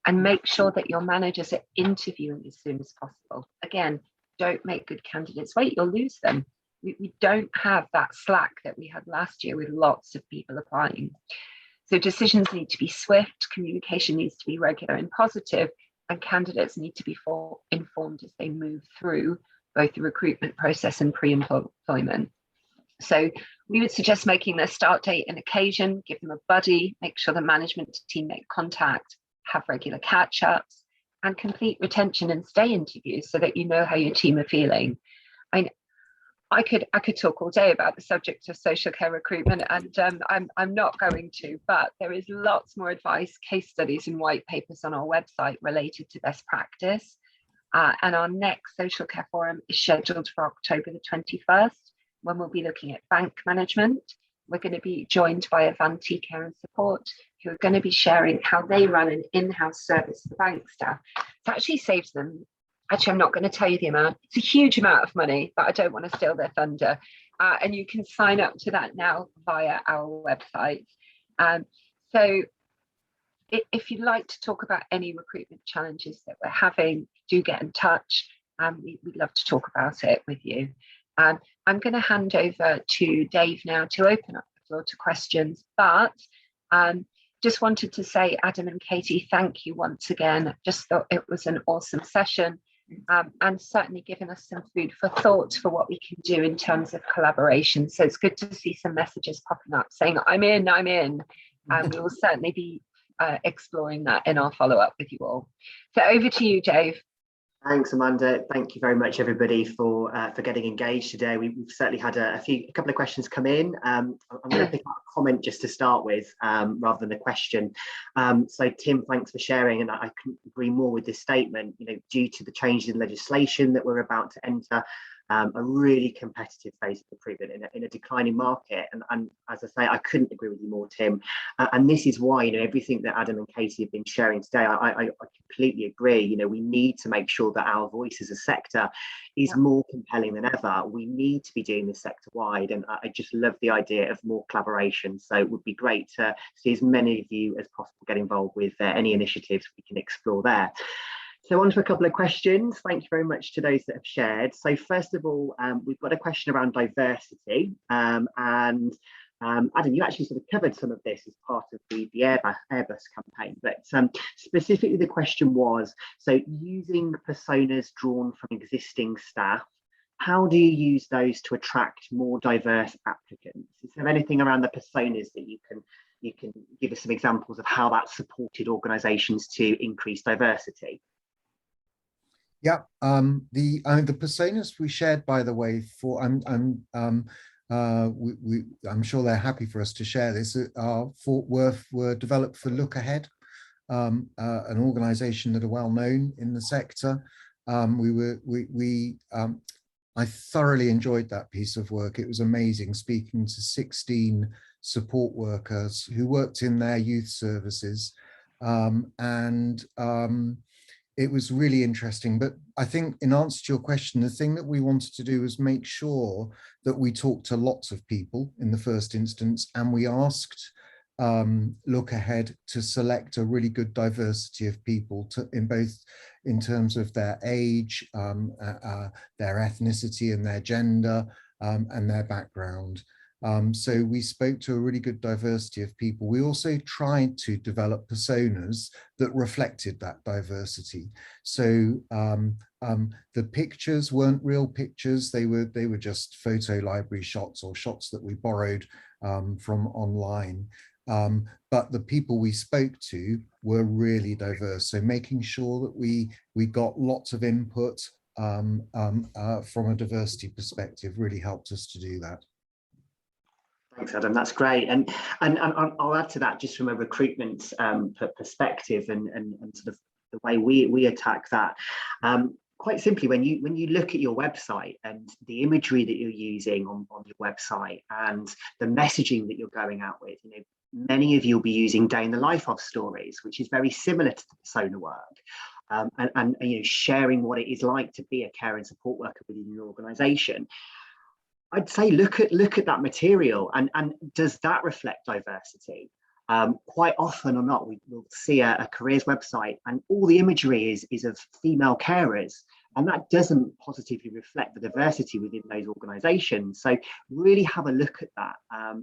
And make sure that your managers are interviewing as soon as possible. Again, don't make good candidates wait, you'll lose them. We don't have that slack that we had last year with lots of people applying. So decisions need to be swift, communication needs to be regular and positive, and candidates need to be informed as they move through both the recruitment process and pre-employment. So we would suggest making their start date an occasion, give them a buddy, make sure the management team make contact, have regular catch-ups, and complete retention and stay interviews so that you know how your team are feeling. I could talk all day about the subject of social care recruitment, and I'm not going to, but there is lots more advice, case studies and white papers on our website related to best practice. And our next social care forum is scheduled for October the 21st, when we'll be looking at bank management. We're going to be joined by Avanti Care and Support, who are going to be sharing how they run an in-house service for bank staff. It actually saves them. Actually, I'm not going to tell you the amount. It's a huge amount of money, but I don't want to steal their thunder. And you can sign up to that now via our website. So if you'd like to talk about any recruitment challenges that we're having, do get in touch. We'd love to talk about it with you. I'm going to hand over to Dave now to open up the floor to questions, but just wanted to say, Adam and Katie, thank you once again. Just thought it was an awesome session, and certainly given us some food for thought for what we can do in terms of collaboration. So it's good to see some messages popping up saying, I'm in. We will certainly be exploring that in our follow-up with you all. So over to you, Dave. Thanks, Amanda. Thank you very much, everybody, for getting engaged today. We've certainly had a couple of questions come in. I'm going to pick up a comment just to start with, rather than a question. So, Tim, thanks for sharing, and I couldn't agree more with this statement. Due to the changes in legislation that we're about to enter, a really competitive phase of recruitment in a declining market. And as I say, I couldn't agree with you more, Tim. And this is why, everything that Adam and Katie have been sharing today, I completely agree. We need to make sure that our voice as a sector is more compelling than ever. We need to be doing this sector wide, and I just love the idea of more collaboration. So it would be great to see as many of you as possible get involved with any initiatives we can explore there. So on to a couple of questions. Thank you very much to those that have shared. So first of all, we've got a question around diversity, and Adam, you actually sort of covered some of this as part of the Airbus campaign, but specifically the question was, so using personas drawn from existing staff, how do you use those to attract more diverse applicants? Is there anything around the personas that you can give us some examples of how that supported organisations to increase diversity? Yeah, the personas we shared, by the way, I'm sure they're happy for us to share this, were developed for Look Ahead, an organisation that are well known in the sector. I thoroughly enjoyed that piece of work. It was amazing speaking to 16 support workers who worked in their youth services, it was really interesting. But I think in answer to your question, the thing that we wanted to do was make sure that we talked to lots of people in the first instance, and we asked Look Ahead to select a really good diversity of people in terms of their age, their ethnicity and their gender, and their background. So we spoke to a really good diversity of people. We also tried to develop personas that reflected that diversity. So the pictures weren't real pictures. They were just photo library shots or shots that we borrowed from online. But the people we spoke to were really diverse. So making sure that we got lots of input from a diversity perspective really helped us to do that. Thanks, Adam. That's great, and I'll add to that just from a recruitment perspective and sort of the way we attack that. Quite simply, when you look at your website and the imagery that you're using on your website and the messaging that you're going out with, many of you will be using day in the life of stories, which is very similar to the persona work, and sharing what it is like to be a care and support worker within your organisation. I'd say look at that material and does that reflect diversity? Quite often or not, we'll see a careers website and all the imagery is of female carers, and that doesn't positively reflect the diversity within those organisations. So really have a look at that,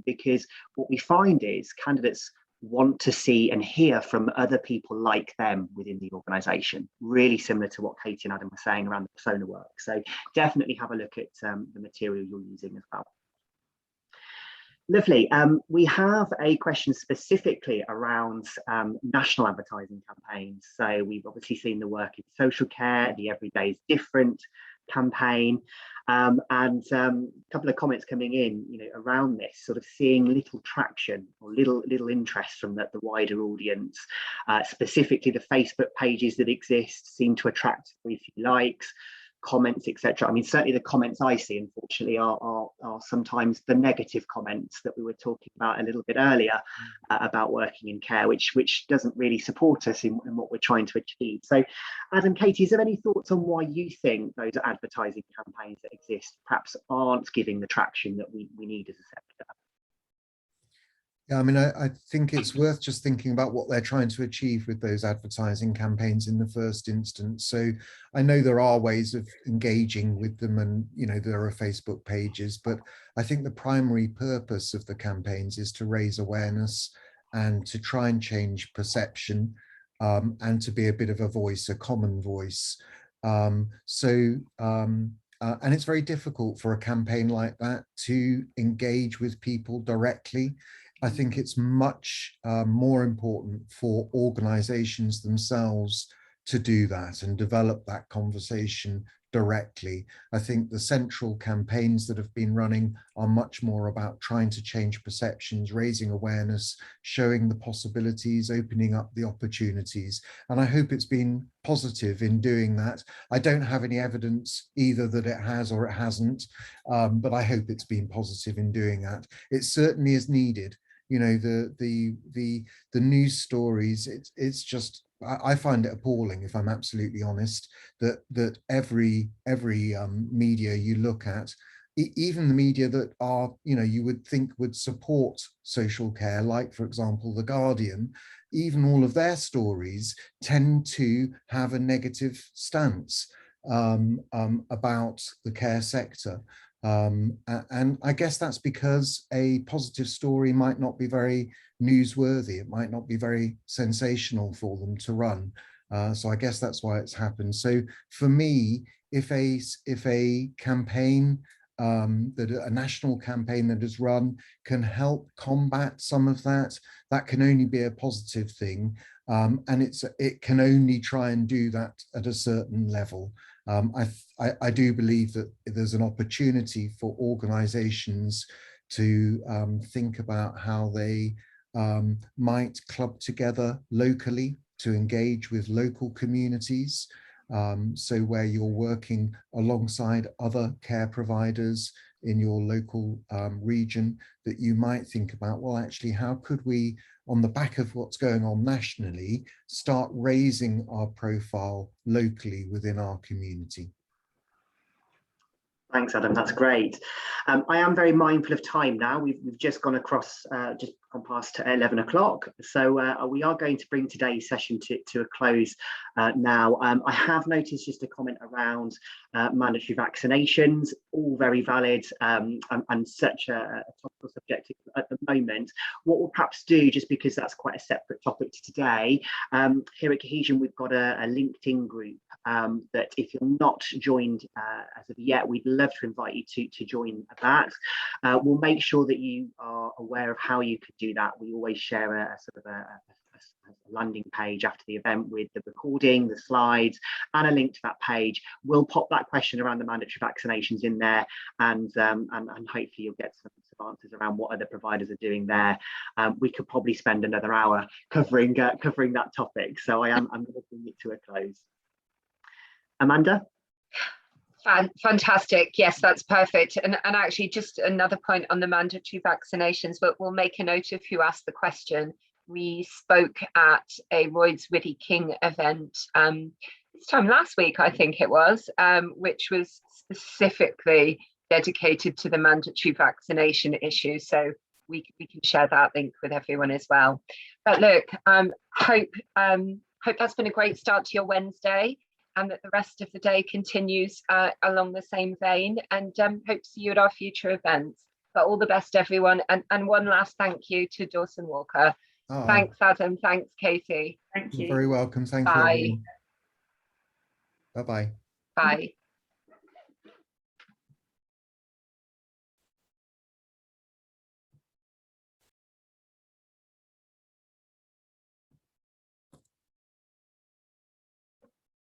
because what we find is candidates want to see and hear from other people like them within the organisation, really similar to what Katie and Adam were saying around the persona work. So definitely have a look at the material you're using as well. Lovely. We have a question specifically around national advertising campaigns. So we've obviously seen the work in social care, the Everyday is Different campaign, and a couple of comments coming in, around this, sort of seeing little traction or little interest from the wider audience. Specifically, the Facebook pages that exist seem to attract very few likes, comments, etc. I mean, certainly the comments I see, unfortunately, are sometimes the negative comments that we were talking about a little bit earlier about working in care, which doesn't really support us in what we're trying to achieve. So, Adam, Katie, is there any thoughts on why you think those advertising campaigns that exist perhaps aren't giving the traction that we need as a sector? Yeah, I mean, I think it's worth just thinking about what they're trying to achieve with those advertising campaigns in the first instance. So I know there are ways of engaging with them, and there are Facebook pages, but I think the primary purpose of the campaigns is to raise awareness and to try and change perception, and to be a bit of a voice, a common voice. And it's very difficult for a campaign like that to engage with people directly. I think it's much more important for organisations themselves to do that and develop that conversation directly. I think the central campaigns that have been running are much more about trying to change perceptions, raising awareness, showing the possibilities, opening up the opportunities. And I hope it's been positive in doing that. I don't have any evidence either that it has or it hasn't, but I hope it's been positive in doing that. It certainly is needed. You know, the news stories, it's just, I find it appalling, if I'm absolutely honest, that every media you look at, even the media that are, you know, you would think would support social care, like for example The Guardian, even all of their stories tend to have a negative stance about the care sector. And I guess that's because a positive story might not be very newsworthy. It might not be very sensational for them to run. So I guess that's why it's happened. So for me, if a campaign, a national campaign that is run can help combat some of that, that can only be a positive thing. And it can only try and do that at a certain level. I do believe that there's an opportunity for organisations to think about how they might club together locally to engage with local communities. So where you're working alongside other care providers in your local region, that you might think about, well, actually, how could we, on the back of what's going on nationally, start raising our profile locally within our community? Thanks, Adam. That's great. I am very mindful of time now. We've just gone across, just gone past 11 o'clock. So we are going to bring today's session to a close now. I have noticed just a comment around mandatory vaccinations, all very valid and such a topical subject at the moment. What we'll perhaps do, just because that's quite a separate topic to today, here at Cohesion, we've got a LinkedIn group that if you're not joined as of yet, we'd love to invite you to join that. We'll make sure that you are aware of how you could do that. We always share a sort of a landing page after the event with the recording, the slides, and a link to that page. We'll pop that question around the mandatory vaccinations in there, and hopefully you'll get some answers around what other providers are doing there. We could probably spend another hour covering that topic, so I'm going to bring it to a close. Amanda? Fantastic. Yes, that's perfect. And actually, just another point on the mandatory vaccinations, but we'll make a note of who asked the question. We spoke at a Royds Whitty King event this time last week, I think it was, which was specifically dedicated to the mandatory vaccination issue. So we can share that link with everyone as well. But look, hope that's been a great start to your Wednesday, and that the rest of the day continues along the same vein, and hope to see you at our future events. But all the best, everyone. And one last thank you to Dawson Walker. Oh. Thanks, Adam. Thanks, Katie. Thank you. You're very welcome. Thank you. Bye. Bye-bye. Bye.